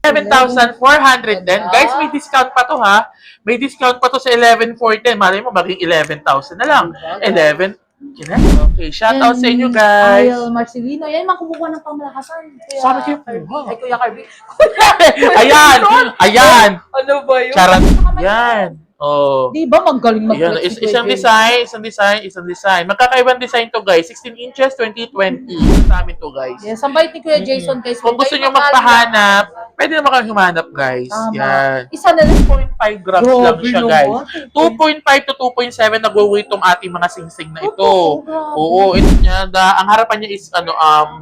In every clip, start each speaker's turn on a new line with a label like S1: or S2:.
S1: 11,410. Guys, may discount pa to ha. May discount pa to sa 11,410. Malay mo, maging 11,000 na lang. 11. Okay, shoutout sa inyo guys.
S2: Ariel Marcelino. Yan, mga kumukuha ng pamlakasan.
S1: Sana kayo
S2: Ay, Kuya Kirby.
S1: Ayan! Ayan!
S2: Ano ba yun?
S1: Charat. Yan. Oh.
S2: Di ba magaling
S1: Ayan,
S2: mag-flex si
S1: isang
S2: Kuya
S1: design. Magkakaibang design to guys. 16 inches, 2020. Sa amin to guys.
S2: Yes, ang bait ni Kuya Jason guys.
S1: Kung gusto nyo magpahanap, pwede naman kayong humanap guys.
S2: Tama.
S1: Yan.
S2: Isa na lang.
S1: 2.5 grams lang siya guys. 2.5 to 2.7 nagwo-weight tong ating mga singsing na ito. Oo, ito niya. Ang harapan niya is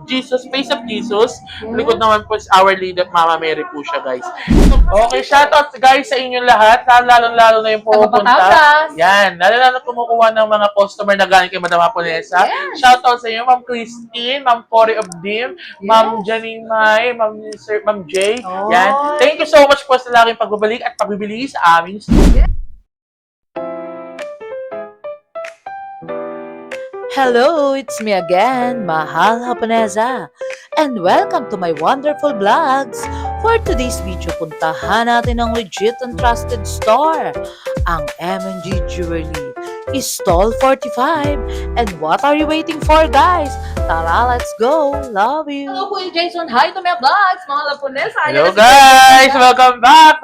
S1: Jesus, face of Jesus. Likod naman po is Our Lady of Mama Mary po siya guys. Okay, shoutout guys sa inyong lahat. Lalo na yung pupunta. Yan, lalo kumukuha ng mga customer na galing kay Madam Haponesa.
S2: Yes.
S1: Shoutout sa inyo, Ma'am Christine, Ma'am Cory of Dim, Ma'am Janine Mai, Ma'am Jay. Yan. Thank you so much po sa laging pagbabalik at pagbibili sa aming store.
S3: Hello, it's me again, Mahal Haponesa, and welcome to my wonderful vlogs. For today's video, puntahan natin ang legit and trusted store, ang M&G Jewelry, Stall 45. And what are you waiting for, guys? Tara, let's go. Love you.
S2: Hello, Kuya Jason. Hi to my vlogs. Mga Lapunesa.
S1: Hello guys! Welcome back!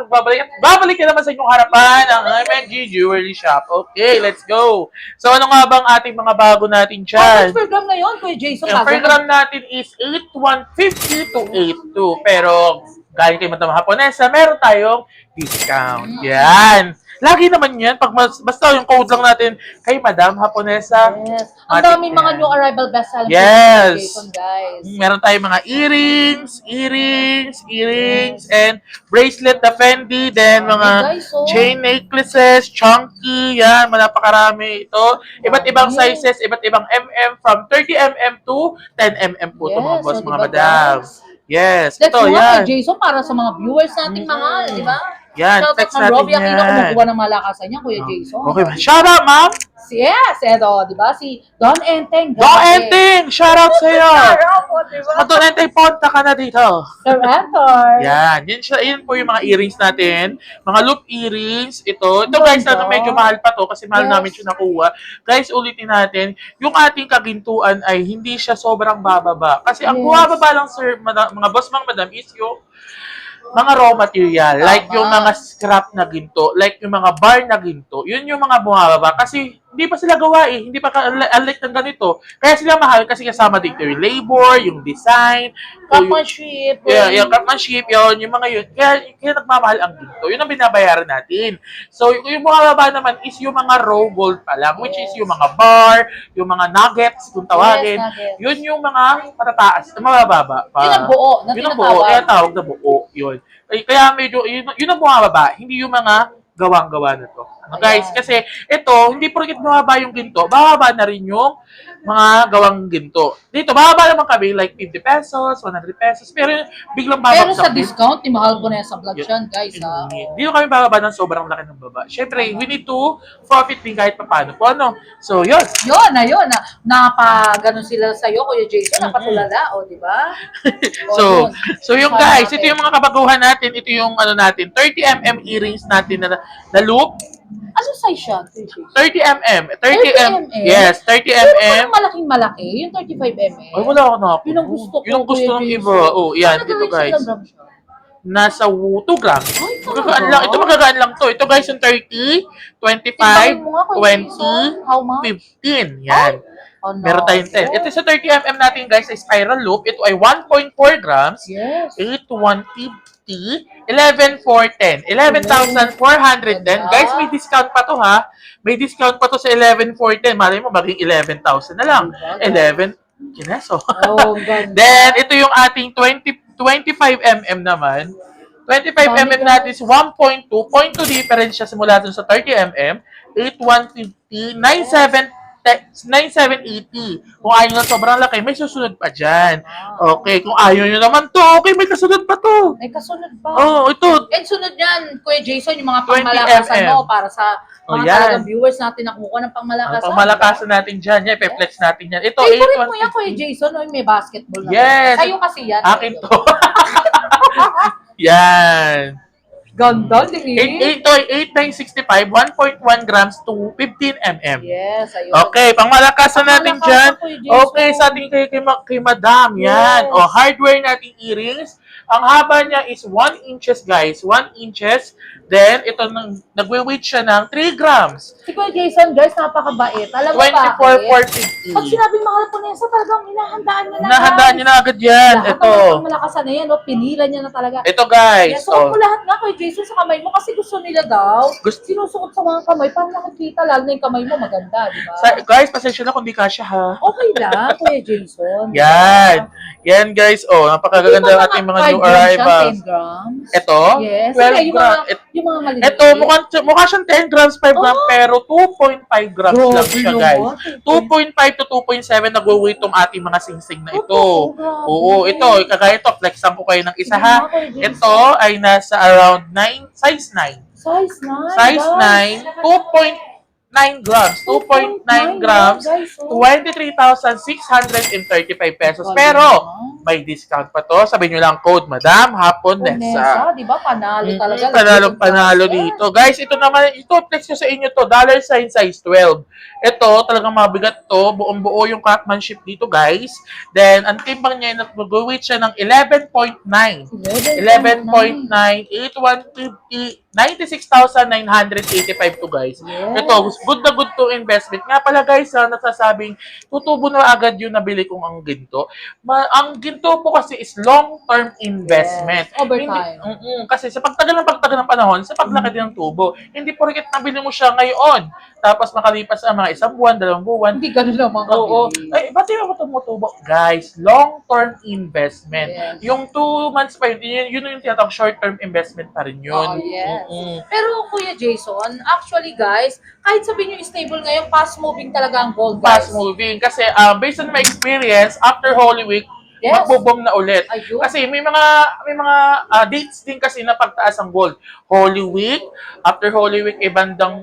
S1: Babalik na naman sa inyong harapan ang M&G Jewelry Shop. Okay, let's go! So ano nga bang ating mga bago natin dyan?
S2: Ang program ngayon, Kuya Jason.
S1: Ang program natin is 8,150 to 8,200. Pero galing kay Madam Haponesa, meron tayong discount. Yan! Lagi naman yan. Basta yung code lang natin kay Madam Haponesa.
S2: Yes. Ang daming mga new arrival best-selling
S1: Yes.
S2: Jason, guys.
S1: Meron tayong mga earrings, and bracelet na Fendi, then mga
S2: guys, oh.
S1: chain necklaces, chunky, yan, napakarami ito. Iba't ibang sizes, iba't ibang from 30mm to 10mm po ito mga boss, mga madam. Yes,
S2: Let's
S1: ito,
S2: go
S1: yan.
S2: kay Jason para sa mga viewers nating mahal, di ba?
S1: Yan,
S2: Shout out
S1: text
S2: kay
S1: natin
S2: Robbie Aquino,
S1: yan.
S2: kumukuha ng malakasan niya, Kuya Jason.
S1: Okay ba? Shout out, ma'am!
S2: Yes, eto, di ba? Si Don Enteng.
S1: Don Enteng! Shout out sa'yo!
S2: di ba?
S1: Don Enteng, punta ka na dito.
S2: Sir Antor.
S1: Yan. Yun po yung mga earrings natin. Mga loop earrings. Ito guys, medyo mahal pa to kasi mahal namin siya nakuha. Guys, ulitin natin. Yung ating kagintuan ay hindi siya sobrang bababa. Kasi ang bumababa lang, sir, mga boss, mga madam, is yung mga raw material. Like yung mga scrap na ginto. Like yung mga bar na ginto. Yun yung mga bumababa. Kasi hindi pa sila gawa eh. Hindi pa unlike ng ganito. Kaya sila mahal kasi kasama dito yung labor, yung design,
S2: Craftsmanship.
S1: yung craftsmanship, yung mga yun. Kaya nagmamahal ang ginto. Yun ang binabayaran natin. So, yung bumababa naman is yung mga raw gold pa lang, which is yung mga bar, yung mga nuggets, kung tawagin.
S2: Nuggets.
S1: Yun yung mga matataas, mabababa pa.
S2: Yun ang buo na
S1: Yun ang buo, kaya tawag na buo. Yun. Kaya medyo, yun ang bumababa, hindi yung mga gawang-gawa na to. Guys, kasi ito, hindi porket bumaba yung ginto, bababa na rin yung mga gawang ginto. Dito, bababa naman kami like 50 pesos, 100 pesos, pero biglang bababa.
S2: Pero sa discount, ni Mahal po na sa vlog yan, guys.
S1: Dito kami bababa ng sobrang laki ng baba. Siyempre, we need to profit din kahit paano po, ano? So, yun.
S2: Yun. Napaganon sila sa'yo, Kuya Jason, napatulala, o, di ba?
S1: So yung guys, ito yung mga kabaguhan natin, ito yung ano natin, 30mm earrings natin na loop.
S2: Ano size siya?
S1: 30mm.
S2: 30mm?
S1: Yes,
S2: Pero
S1: 30mm.
S2: parang malaking-malaki, yung 35mm.
S1: Ay, wala ako na.
S2: Yun ang gusto ko,
S1: Yun ang gusto
S2: Kuya
S1: ng
S2: Jason.
S1: iba. Oh, yan,
S2: Ano
S1: dito
S2: gawin
S1: guys.
S2: silang gram siya?
S1: Nasa 2 grams.
S2: Ay,
S1: Magagaan lang. Ito magagaan lang to. Ito guys yung 30, 25,
S2: Tingnan mo nga, Kuya
S1: 20,
S2: Jason. How much?
S1: 15. Yan.
S2: Oh, no.
S1: Meron tayong 10. Ito sa 30mm natin guys, sa spiral loop. Ito ay 1.4 grams.
S2: Yes.
S1: 8,150. 11,410. 11,410. Guys, may discount pa to ha. May discount pa to sa 11,410. Malay mo, maging 11,000 na lang. 11 kineso.
S2: Oh, ganda.
S1: Then, ito yung ating 25mm naman. 25mm natin is 1.2. 0.2 difference siya simula dun sa 30mm. 8,150. 9,780. Kung ayaw nyo sobrang laki, may susunod pa dyan. Okay, kung ayaw nyo naman to, okay, may kasunod pa to.
S2: May kasunod pa.
S1: Oh, ito.
S2: And sunod yan, Kuya Jason, yung mga
S1: 20
S2: pangmalakasan
S1: mm.
S2: mo para sa mga
S1: yan.
S2: talagang viewers natin na kumukuha ng
S1: Ang
S2: pangmalakasan.
S1: pangmalakasan natin dyan, yan, pe-flex natin yan. Ito,
S2: Favorite mo yan, Kuya Jason, o may basketball na.
S1: Yes.
S2: Sa'yo kasi yan.
S1: Akin to. Yan.
S2: Ganda, di?
S1: 8965, 1.1 grams to 15 mm.
S2: Yes, ayun.
S1: Okay, pangmalakas na natin
S2: Pangmalakasan
S1: dyan.
S2: ko yung Jason.
S1: Okay, sa ating kay Madam, yan.
S2: Yes.
S1: O, hardware nating earrings. Ang haba niya is 1 inches, guys. 1 inches. Then, ito, nagwe-weight siya ng 3 grams.
S2: Si Kuya Jason, guys, napakabait. Alam mo bakit?
S1: 24.450.
S2: Pag sinabing mahal po niya, talagang hinahandaan niya na.
S1: Nahandaan niya na agad yan.
S2: Lahat
S1: Ito.
S2: ng malakasan na yan, no? Pinila niya na talaga.
S1: Ito, guys.
S2: Yes, suot mo lahat nga Kuya Jason sa kamay mo kasi gusto nila daw. Sinusuot sa mga kamay para nakikita, lalo na yung kamay mo maganda, di ba?
S1: Guys, pasensya na kung di kasya, ha?
S2: Okay lang, Kuya Jason.
S1: Yan. Yan, guys. Oh, napakaganda ng ating mga new arrivals.
S2: 10 grams.
S1: Ito?
S2: Yes.
S1: 12
S2: yung
S1: grams.
S2: yung mga maliliit.
S1: Ito, mukha siyang 10 grams, 5 grams, pero 2.5 grams lang siya, guys. 2.5 to 2.7 nagwe-weight tong ating mga singsing na ito. Oo, ito, kagaya ito, flexan ko kayo ng isa, ha? Ito ay nasa around 9, size 9.
S2: Size 9.
S1: Size 9, 2.9 grams. 2.9 grams, 23,635 pesos. Pero, may discount pa to. Sabihin nyo lang code, Madam Haponesa.
S2: Di ba? Panalo talaga.
S1: Panalo dito. Guys, ito naman, ito, flex ko sa inyo to. $sign size 12. Ito, talagang mabigat to. Buong-buo yung craftsmanship dito, guys. Then, ang timbang niya, nag-weight siya ng 11.9. 11.9, 8150, 96,985 to, guys.
S2: Yes.
S1: Ito, good na good to investment. Nga pala, guys, nasasabing, tutubo na agad yung nabili kong ang ginto. Ang ginto po kasi is long-term investment.
S2: Yes. Over time.
S1: Kasi sa pagtagal ng panahon, sa paglaki din ng tubo, hindi porket nabili mo siya ngayon, tapos makalipas ang mga 1 buwan, 2 buwan.
S2: Hindi ganun lang mga
S1: Oo. Ay, ba't yung tumutubo? Guys, long-term investment.
S2: Yes.
S1: Yung 2 months pa yun yung tinatawag short-term investment pa rin yun.
S2: Oh, yes. Pero Kuya Jason, actually guys, kahit sabihin nyo stable ngayon, fast-moving talaga ang gold, guys.
S1: Fast moving. Kasi based on my experience, after Holy Week,
S2: Yes.
S1: magbo-boom na ulit.
S2: Ayun.
S1: Kasi may mga dates din kasi na pagtaas ang gold. Holy Week, after Holy Week, bandang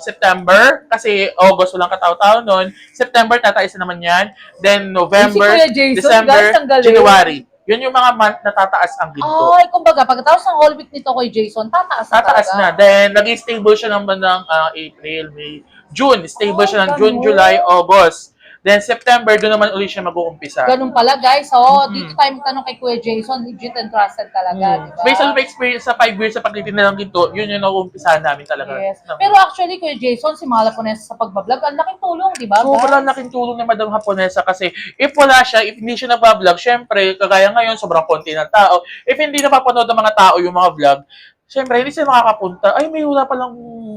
S1: September, kasi August walang kataw-taw noon. September, tataas na naman yan. Then November,
S2: Kuya Jason,
S1: December,
S2: guys, ang galing.
S1: January. Yun yung mga month na tataas ang ginto.
S2: Ay, kumbaga, pagkatapos ng whole week nito kay Jason, tataas na
S1: Tataas na.
S2: talaga.
S1: Then, nag-stable siya ng bandang April, May, June. Stable siya ng June,
S2: ganun.
S1: July, August. Then, September, doon naman ulit siya mag-uumpisa.
S2: Ganun pala, guys. So, dito tayo magtanong kay Kuya Jason, legit and trusted talaga, di ba?
S1: Based on my experience sa 5 years sa pagtitinda ng ginto, yun yung nag-uumpisahan namin talaga.
S2: Yes. Pero actually, Kuya Jason, si Mahal Haponesa sa pagbablog, ang laking tulong, di ba?
S1: Sobrang laking tulong ni Madam Haponesa kasi if wala siya, if hindi siya nagbablog, syempre, kagaya ngayon, sobrang konti ng tao. If hindi napapanood ng mga tao yung mga vlog, syempre, hindi sila makakapunta. Ay, may wala palang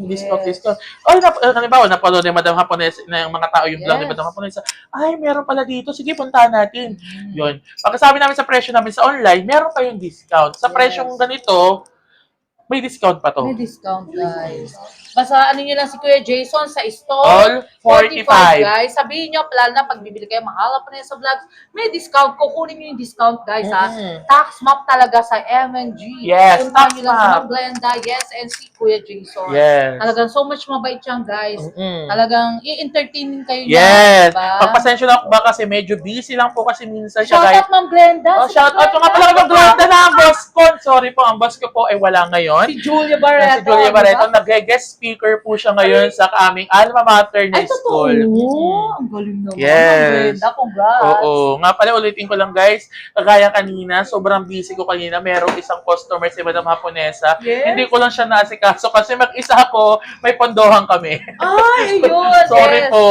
S1: discount. Ay, halimbawa, napanood ni Madam Haponesa na yung mga tao yung vlog ni Madam Haponesa. Ay, meron pala dito. Sige, puntahan natin. Yun. Pagkasabi namin sa presyo namin sa online, meron pa yung discount. Sa presyong ganito, may discount pa to.
S2: May discount, guys. Basta ano nyo lang si Kuya Jason sa
S1: All
S2: store.
S1: 45.
S2: Guys. Sabihin nyo, lalo na pag bibili kayo, Mahal Haponesa Vlogs, may discount. Kukunin nyo yung discount, guys, ha? Tax map talaga sa MNG.
S1: Yes,
S2: Puntahan
S1: tax
S2: nyo lang si
S1: map.
S2: Ma'am Glenda, yes, and si Kuya Jason.
S1: Yes.
S2: Talagang so much mabait yan, guys. Talagang i-entertain kayo niya.
S1: Yes.
S2: Diba?
S1: Pagpasensya lang ba kasi medyo busy lang po kasi minsan siya,
S2: Shout
S1: guys.
S2: out, Ma'am Glenda.
S1: Oh, shout out nga pala kay Glenda na ang boss ko. Sorry po, ang boss ko po ay wala ngayon.
S2: Si Julia Barreto.
S1: Si Julia Barreto,
S2: diba?
S1: nag-guest speaker po siya ngayon sa aming alma mater na
S2: Ay, totoo.
S1: school.
S2: Ang galing naman.
S1: Yes.
S2: Ma'am Glenda, congrats.
S1: Oo. Nga pala, ulitin ko lang guys, kagaya kanina, sobrang busy ko kanina, merong isang customer si Madam Haponesa.
S2: Yes.
S1: Hindi ko lang siya naasikaso kasi mag-isa ako, may pondohan kami.
S2: Ay, ayun.
S1: Sorry
S2: yes.
S1: po.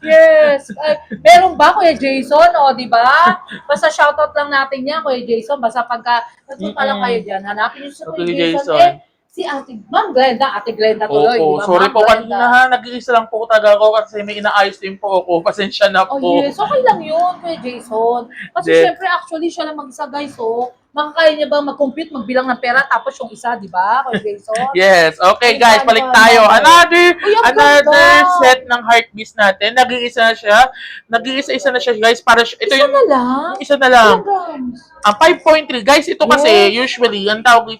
S2: Yes. Ay, meron ba, Kuya Jason? O, di ba? Basta shoutout lang natin yan, Kuya Jason. Basta pagka nagpunta lang kayo dyan, hanapin niyo si Kuya Jason. Si Ma'am Glenda, Ate Glenda tuloy.
S1: Opo.
S2: Di ba?
S1: Sorry
S2: Ma'am
S1: po
S2: Glenda.
S1: kanina ha, nag-iisa lang po talaga ako kasi may inaayos din po ako. Pasensya na po.
S2: Oh yes, okay lang yun, Kuya Jason. Kasi
S1: Then-
S2: syempre, actually, siya lang mag-isa, guys. So, makakaya niya ba mag-compute, magbilang ng pera, tapos yung isa, di ba, Kuya Jason?
S1: Yes. Okay
S2: Ay,
S1: guys,
S2: paano
S1: balik
S2: ba
S1: tayo.
S2: naman? Uy, ang
S1: Another
S2: ganda.
S1: set ng heartbeats natin. Nag-iisa na siya. Nag-iisa na siya guys. Para ito
S2: Isa
S1: yung
S2: na lang?
S1: isa na lang.
S2: Kilograms.
S1: 5.3. Guys, ito kasi usually, ang tawag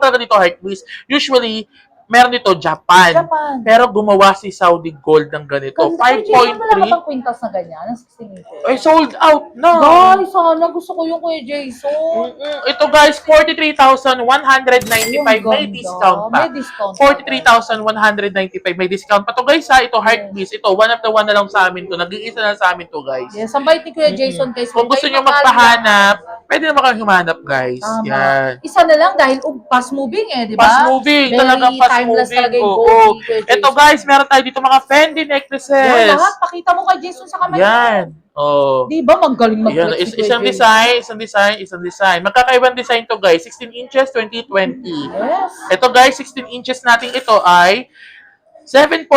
S1: talaga dito heartbeats. Usually, meron dito, Japan.
S2: Japan.
S1: Pero gumawa si Saudi Gold ng ganito.
S2: Ganda. Kuya Jason, wala ka
S1: 5.3.
S2: pang kwintas na ganyan? Ang 16 inches.
S1: Ay, sold out na.
S2: Guys, sana gusto ko yung Kuya Jason.
S1: Ito guys, 43,195. May
S2: Ganda.
S1: discount pa.
S2: May discount pa.
S1: 43,195. May discount pa to guys ha. Ito heart piece. Ito, one of the one na lang sa amin to. Nag-iisa na lang sa amin to guys.
S2: Yes, ang bait ni Kuya Jason, guys.
S1: Kung gusto
S2: kayo
S1: nyo magpahanap, pwede naman kayong humanap guys.
S2: Tama.
S1: Yan.
S2: Isa na lang dahil fast moving di ba?
S1: Fast moving.
S2: Very
S1: Talagang fast
S2: timeless
S1: moving.
S2: talaga yung
S1: Oo.
S2: gold ni Kuya
S1: Ito
S2: Jason.
S1: guys, meron tayo dito mga Fendi necklaces.
S2: Yan, lahat. Pakita mo kay Jason sa kamay.
S1: Yan. Oh.
S2: Di ba? Magaling
S1: Yan,
S2: mag-flex si Kuya
S1: isang
S2: Jason.
S1: design. Magkakaibang design to guys. 16 inches, 2020.
S2: Yes.
S1: Ito guys, 16 inches natin ito ay 7.4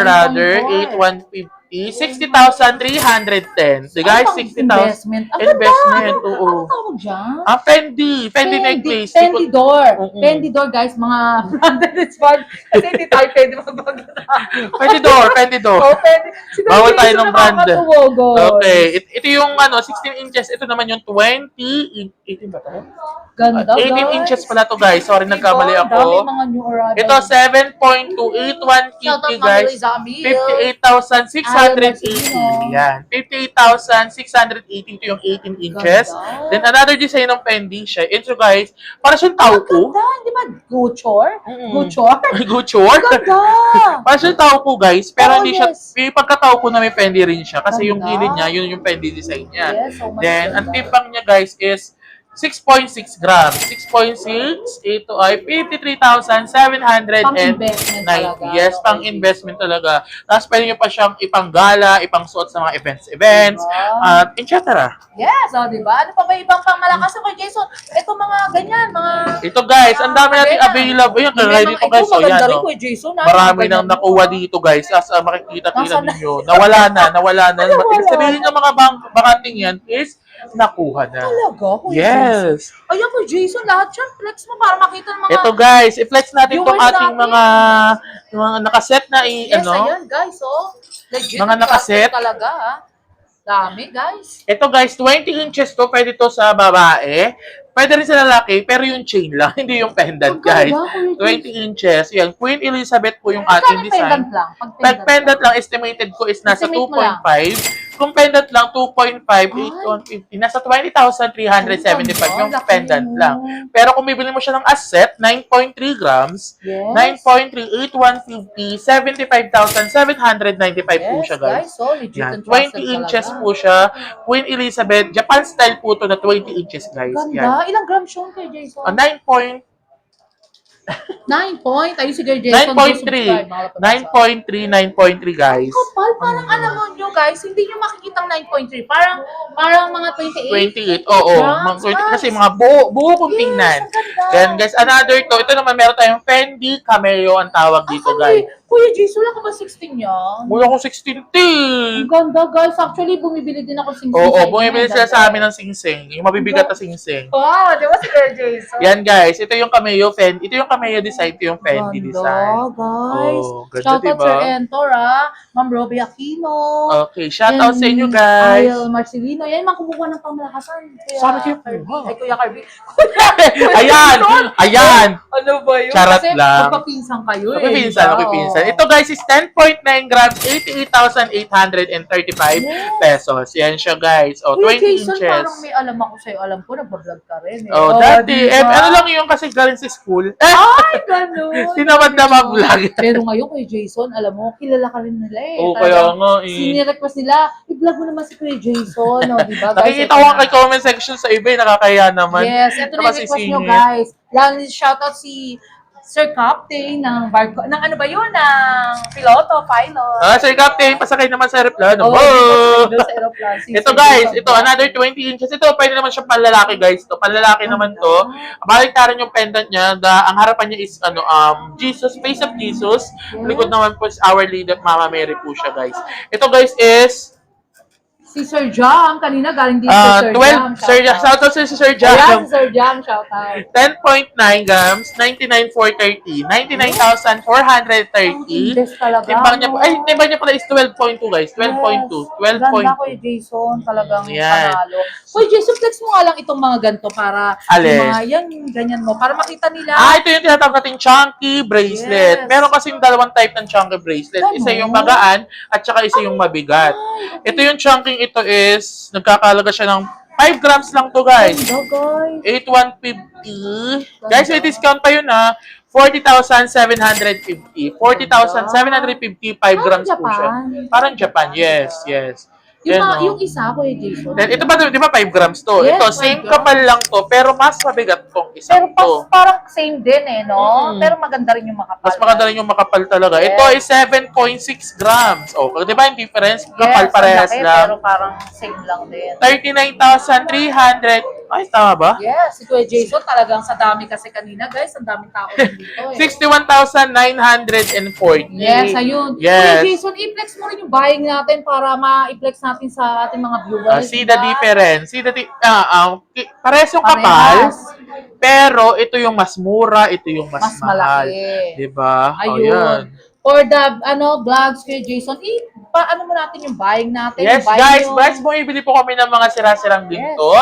S1: rather, 8,150, 60,310. The guys,
S2: Ano,
S1: 60,000.
S2: investment. Ang
S1: Investment,
S2: ganda.
S1: oo.
S2: Ano tawag dyan?
S1: Fendi necklace.
S2: Fendi door.
S1: Mm-mm.
S2: Fendi door, guys. Mga branded spot. Kasi hindi tayo pwede magbagay.
S1: Fendi door.
S2: Oh, Fendi. Si Kuya
S1: Bawal tayo
S2: Jason
S1: ng brand.
S2: nakakatuwa, guys.
S1: Okay, ito yung 16 inches. Ito naman yung 18 ba ito?
S2: Ganda,
S1: 18
S2: guys.
S1: inches pala to guys. Sorry, nagkamali
S2: Dami
S1: ako.
S2: mga new arrival.
S1: Ito, 7.281
S2: Shout out,
S1: kitty
S2: Mami
S1: guys.
S2: Liza Amil.
S1: 58,680. Yan. 58,680 ito yung 18 inches.
S2: Ganda.
S1: Then another design ng Fendi siya. Ito guys, para siyang taupo.
S2: Ganda, di ba? Guchor?
S1: Mm-mm.
S2: Guchor?
S1: Guchor.
S2: Ganda.
S1: Para siyang taupo guys. Pero
S2: Oh,
S1: hindi siya,
S2: yes.
S1: may pagkataupo na may Fendi rin siya. Kasi yung
S2: Ganda.
S1: gilid niya, yun yung Fendi design niya.
S2: Yes, oh my
S1: Then,
S2: God.
S1: ang timbang niya guys is 6.6 grams. 6.6, ito ay 53,790.
S2: Pang-investment talaga.
S1: Yes, pang-investment talaga. Tapos pwede nyo pa siyang ipanggala, ipang-suot sa mga events,
S2: Diba?
S1: at etc.
S2: Yes, di ba? Ano pa ba ibang pangmalakas ako, Jason? Ito mga ganyan, mga...
S1: Ito guys, ang dami natin
S2: Maganda.
S1: available. Yan, kagaya
S2: May
S1: dito
S2: mga-
S1: guys.
S2: ito,
S1: So, yan,
S2: maganda rin,
S1: no?
S2: Kuya Jason.
S1: Marami
S2: Ganyan
S1: nang
S2: mo.
S1: nakuha dito guys. As makikita-kita
S2: Nasaan na?
S1: ninyo. Nawala na.
S2: Nawala.
S1: Ibig sabihin ng mga bakanting yan is nakuha na.
S2: Talaga, Kuya Jason?
S1: Yes.
S2: Ayan, Kuya Jason, lahat siya. Flex mo para makita ng mga...
S1: Ito guys, i-flex natin itong
S2: Viewers
S1: ating
S2: natin.
S1: mga nakaset na
S2: Yes, ayan, guys, oh. Legit.
S1: Mga nakaset.
S2: Talaga, ha? Dami, guys.
S1: Ito guys, 20 inches to, pwede to sa babae. Pwede rin sa lalaki, pero yung chain lang, hindi yung pendant
S2: Ang
S1: guys.
S2: ganda, Kuya
S1: 20 inches. Yan, Queen Elizabeth po yung
S2: Magkano
S1: ating
S2: yung
S1: design.
S2: pendant lang?
S1: Pag pendant lang, estimated ko is nasa
S2: Estimate mo lang.
S1: 2.5. Kung pendant lang, 2.5, 8,150. Nasa 20,375 yung
S2: Laki
S1: pendant
S2: mo.
S1: lang. Pero kung bibili mo siya ng as set, 9.3 grams,
S2: Yes.
S1: 9.3, 8,150, 75,795 po siya, guys.
S2: So, legit
S1: Yan,
S2: and trusted
S1: 20 inches
S2: talaga.
S1: po siya. Queen Elizabeth, Japan style po to na 20 inches, guys. Yan.
S2: Ganda. Ilang grams yun kay Jason?
S1: 9 point,
S2: 9 point. Ayun si Kuya Jason.
S1: 9.3. 9.3, 9.3, guys.
S2: Kapal, parang alam mo nyo guys, hindi nyo makikitang 9.3. Parang mga 28.
S1: 28, oo.
S2: Grams,
S1: Kasi
S2: guys.
S1: mga buo kong tingnan.
S2: Yes, ang ganda.
S1: Then, guys, another to. Ito naman, meron tayong Fendi Cameo ang tawag dito, guys.
S2: Kuya Jason, wala ka ba 16 yan?
S1: Mula ko 16
S2: Ang ganda guys. Actually, bumibili din ako sing-sing.
S1: Oo,
S2: sa inyo.
S1: bumibili sila
S2: Ganda.
S1: sa amin ng sing-sing. Yung mabibigat na sing-sing.
S2: Wow, di ba si Kuya Jason?
S1: Yan, guys. Ito yung Cameo Fendi. Ito yung Cameo design. Ito yung Fendi design.
S2: Guys.
S1: Oh, ganda,
S2: Shout out
S1: diba?
S2: Sir Entor, Ma'am Robbie Aquino.
S1: Okay, shout out sa inyo,
S2: And
S1: guys.
S2: Ariel Marcelino. Yan, mga kumukuha ng pamalakasan.
S1: Sabi kayo,
S2: Kirby.
S1: wow.
S2: Ay, Kuya Kirby.
S1: Ayan! Ayan!
S2: Ano ba yun?
S1: Charot
S2: Kasi
S1: lang.
S2: magpapinsan kayo
S1: Magpipinsan, magpipinsan. Ito guys is 10.9 grams, 88,835 pesos. Yan siya guys. O,
S2: Kuya
S1: 20
S2: Jason,
S1: inches.
S2: parang may alam ako sa'yo. Alam ko, nagbablog ka rin. Eh.
S1: Oh, dati.
S2: diba?
S1: Ano lang yun kasi galing sa school.
S2: Ay, ganun.
S1: Tinamad na mag-vlog.
S2: Pero ngayon, Kuya Jason, alam mo, kilala ka rin nila eh.
S1: Oo,
S2: Talagang
S1: kaya nga eh.
S2: sinirequest nila, i-vlog mo naman si Kuya Jason, no, di ba? Guys,
S1: Nakikita
S2: ito
S1: ko
S2: na.
S1: kay comment section sa iba, nakakaya naman.
S2: Yes, ito na yung request nyo,
S1: Nakasisingit.
S2: guys. Lalo shoutout si Sir Captain ng Barco, ng ano ba yun, ng piloto, pilot.
S1: Sir Captain, pasakay naman sa aeroplano.
S2: Oh,
S1: Oh!
S2: doon sa aeroplane. Si
S1: Ito
S2: Sir
S1: guys,
S2: Jason.
S1: ito another 20 inches. Ito pwede naman siya panlalaki guys. To panlalaki naman to. Baliktaran yung pendant niya. Ang harapan niya is Jesus, face of Jesus. Likod naman po is Our Lady of Mama Mary po siya guys. Ito guys is
S2: Si Sir Jam, kanina galing din si Sir
S1: 12,
S2: Jam.
S1: Sir Jam, shout out si Sir Jam.
S2: Ayan, si Sir Jam, shout out.
S1: 10.9 grams, 99,430. 99,430.
S2: Invest talaga.
S1: Timbang niya,
S2: no?
S1: timbang niya pala is 12.2 guys. 12.2.
S2: Ganda ko
S1: 12.2.
S2: Jason, talagang
S1: Yan.
S2: panalo. Kuya Jason, flex mo nga lang itong mga ganito para
S1: Alin?
S2: yung mga yan, ganyan mo, para makita nila.
S1: Ito yung tinatawag nating chunky bracelet.
S2: Yes.
S1: Meron kasing dalawang type ng chunky bracelet. Isa yung magaan at saka isa yung mabigat. Ito yung chunking ito is, nagkakalaga siya ng 5 grams lang to guys.
S2: Ganda, guys.
S1: 8,150. Guys, may discount pa yun ha. 40,750. 40,750, 5 grams po siya.
S2: Japan.
S1: Parang Japan, yes, yes.
S2: Yung,
S1: Yan, oh.
S2: yung isa, Kuya Jason.
S1: Then, ito ba, di ba 5 grams to?
S2: Yes,
S1: Ito,
S2: 5
S1: same
S2: grams.
S1: kapal lang to, pero mas mabigat tong
S2: Pero
S1: isang to.
S2: parang same din eh, no?
S1: Mm.
S2: Pero maganda rin yung makapal.
S1: Mas maganda rin yung makapal talaga.
S2: Yes.
S1: Ito is 7.6 grams. O, di ba yung difference? Kapal
S2: Yes,
S1: parehas
S2: ang laki,
S1: lang.
S2: pero parang same lang din.
S1: 39,300. Ay, tama ba?
S2: Yes, si Kuya Jason talagang sa dami kasi kanina, guys. Ang daming tao din dito eh.
S1: 61,940.
S2: Yes, ayun.
S1: Yes.
S2: Kuya Jason, i-flex mo rin yung buying natin para ma-i-flex natin sa ating mga viewers.
S1: See the difference. See the parehas yung kapal,
S2: Parehas.
S1: pero ito yung mas mura, ito yung mas,
S2: Mas
S1: mahal.
S2: malaki.
S1: Diba? O,
S2: Ayun.
S1: yan.
S2: For the vlogs Kuya Jason, paano mo natin yung buying natin?
S1: Yes,
S2: yung buying
S1: guys, bumibili po kami ng mga sira-sirang ginto.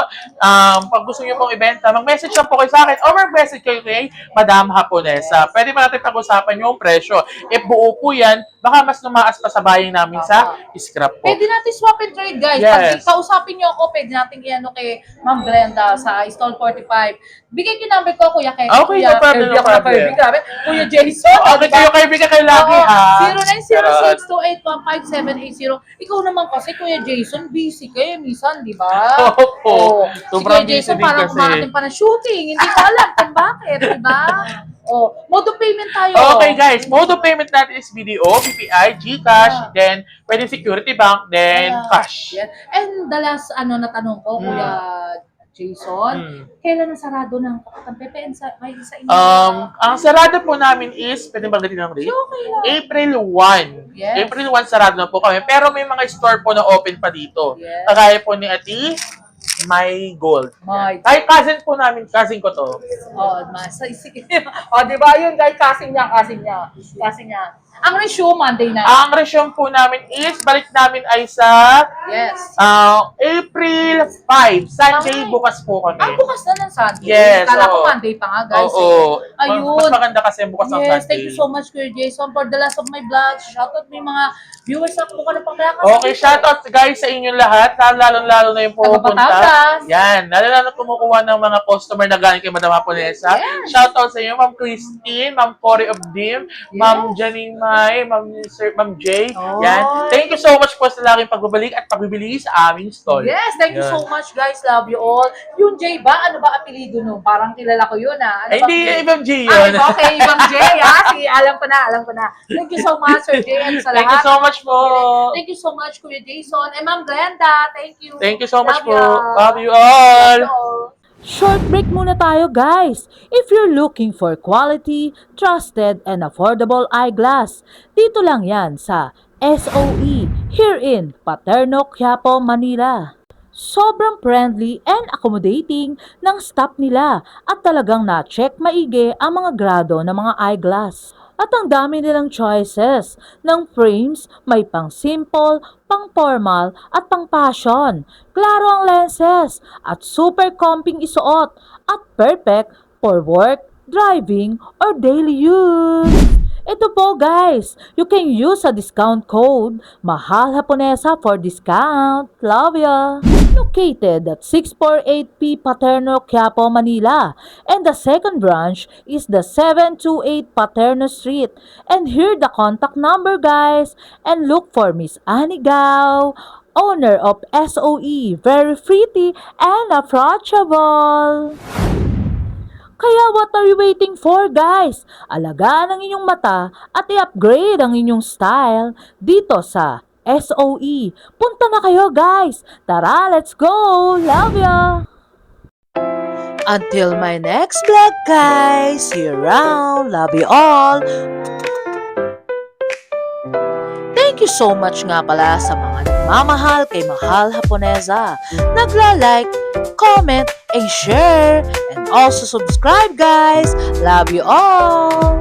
S1: Pag gusto niyo pong ibenta, mag-message lang po kayo sa akin or mag-message kayo kay Madam Haponesa. Pwede ba natin pag-usapan yung presyo? If buo po yan, baka mas lumaas pa sa buying namin sa scrap po.
S2: Pwede natin swap and trade, guys.
S1: Yes.
S2: Pag kausapin niyo ako, pwede natin i-ano kay Ma'am Glenda sa Stall 45. Bigay ko yung number ko, Kuya Ken.
S1: Okay,
S2: Kuya
S1: no problem,
S2: Kirby,
S1: no
S2: ako na
S1: problem.
S2: Kirby, grabe. Kuya Jason.
S1: Okay, kayo kaibigan kayo lagi, ha?
S2: 0906-281-5780. Ikaw naman kasi, Kuya Jason, busy kayo minsan, di ba?
S1: Opo.
S2: Si
S1: Sobrang
S2: Kuya Jason
S1: busy din
S2: parang
S1: kasi.
S2: kumakating pa ng shooting. Hindi ko alam kung bakit, di ba? Mode of payment tayo.
S1: Okay guys, mode of payment natin is BDO, BPI, GCash, then pwede security bank, then cash.
S2: Yes. And the last natanong ko, Kuya Jason, kailan ang sarado ng Kapatang Pepe? May sa inyo?
S1: Ang sarado po namin is, pwede ba gatin ng rate?
S2: Okay lang.
S1: April 1.
S2: Yes.
S1: April 1 sarado na po kami. Pero may mga store po na open pa dito.
S2: Yes.
S1: Kagaya po ni Ati, My Gold. Ay, cousin po namin. Cousin ko to.
S2: Sige. Di ba yun, guys? Kasing niya. Ang ratio, Monday na.
S1: Ang resume po namin is, balik namin ay sa
S2: Yes.
S1: April 5. Sunday,
S2: Ay.
S1: bukas po kami.
S2: Bukas na ng Sunday.
S1: Yes,
S2: Kala ko
S1: oo.
S2: Monday pa nga, guys.
S1: Oo.
S2: Ayun.
S1: Mas maganda kasi bukas ng Sunday.
S2: Yes, thank you so much, Kuya Jason, for the last of my vlogs. Shoutout mo yung mga viewers na kung ano pang kaya kasi.
S1: Okay, shoutout guys sa inyong lahat. Lalo-lalo na yung pupunta.
S2: Batangas.
S1: Yan. Lalo-lalo kumukuha ng mga customer na galing kay Madam Haponesa.
S2: Yes.
S1: Shoutout sa inyo, Ma'am Christine, Ma'am Cory of Dim, Ma'am Janine Mai, Ma'am Jay.
S2: Oh.
S1: Yan. Thank you so much po sa laging pagbabalik at pagbibili sa aming store.
S2: Yes, thank you
S1: Yan.
S2: so much, guys. Love you all. Yung Jay ba? Ano ba apelido no? Parang kilala ko yun, ah. Ano
S1: Ay,
S2: ba
S1: hindi,
S2: apelido?
S1: ibang G yun.
S2: Okay, ibang Jay, ha? Sige, alam ko na. Thank you so much, Sir Jay, and sa
S1: Thank you
S2: lahat.
S1: so much po.
S2: Thank you so much, Kuya Jason. And Ma'am Glenda, thank you.
S1: Thank you so much
S2: Love
S1: po.
S2: ya.
S1: Love you all.
S2: Love you all.
S3: Short break muna tayo guys. If you're looking for quality, trusted, and affordable eyeglass, dito lang yan sa SOE here in Paterno, Quiapo, Manila. Sobrang friendly and accommodating ng staff nila at talagang na-check maigi ang mga grado ng mga eyeglass. At ang dami nilang choices ng frames, may pang simple, pang formal at pang fashion. Klaro ang lenses at super comping isuot at perfect for work, driving, or daily use. Ito po guys, you can use a discount code Mahal Haponesa for discount. Love ya! Located at 648P Paterno, Quiapo, Manila. And the second branch is the 728 Paterno Street. And here the contact number guys. And look for Miss Annie Gao, owner of SOE. Very pretty and approachable. Kaya what are you waiting for guys? Alagaan ang inyong mata at i-upgrade ang inyong style dito sa SOE. Punta na kayo guys! Tara, let's go! Love ya! Until my next vlog guys! See you around! Love you all! Thank Thank you so much nga pala sa mga nagmamahal kay Mahal Haponesa. Nagla-like, comment, and share. And also subscribe guys. Love you all!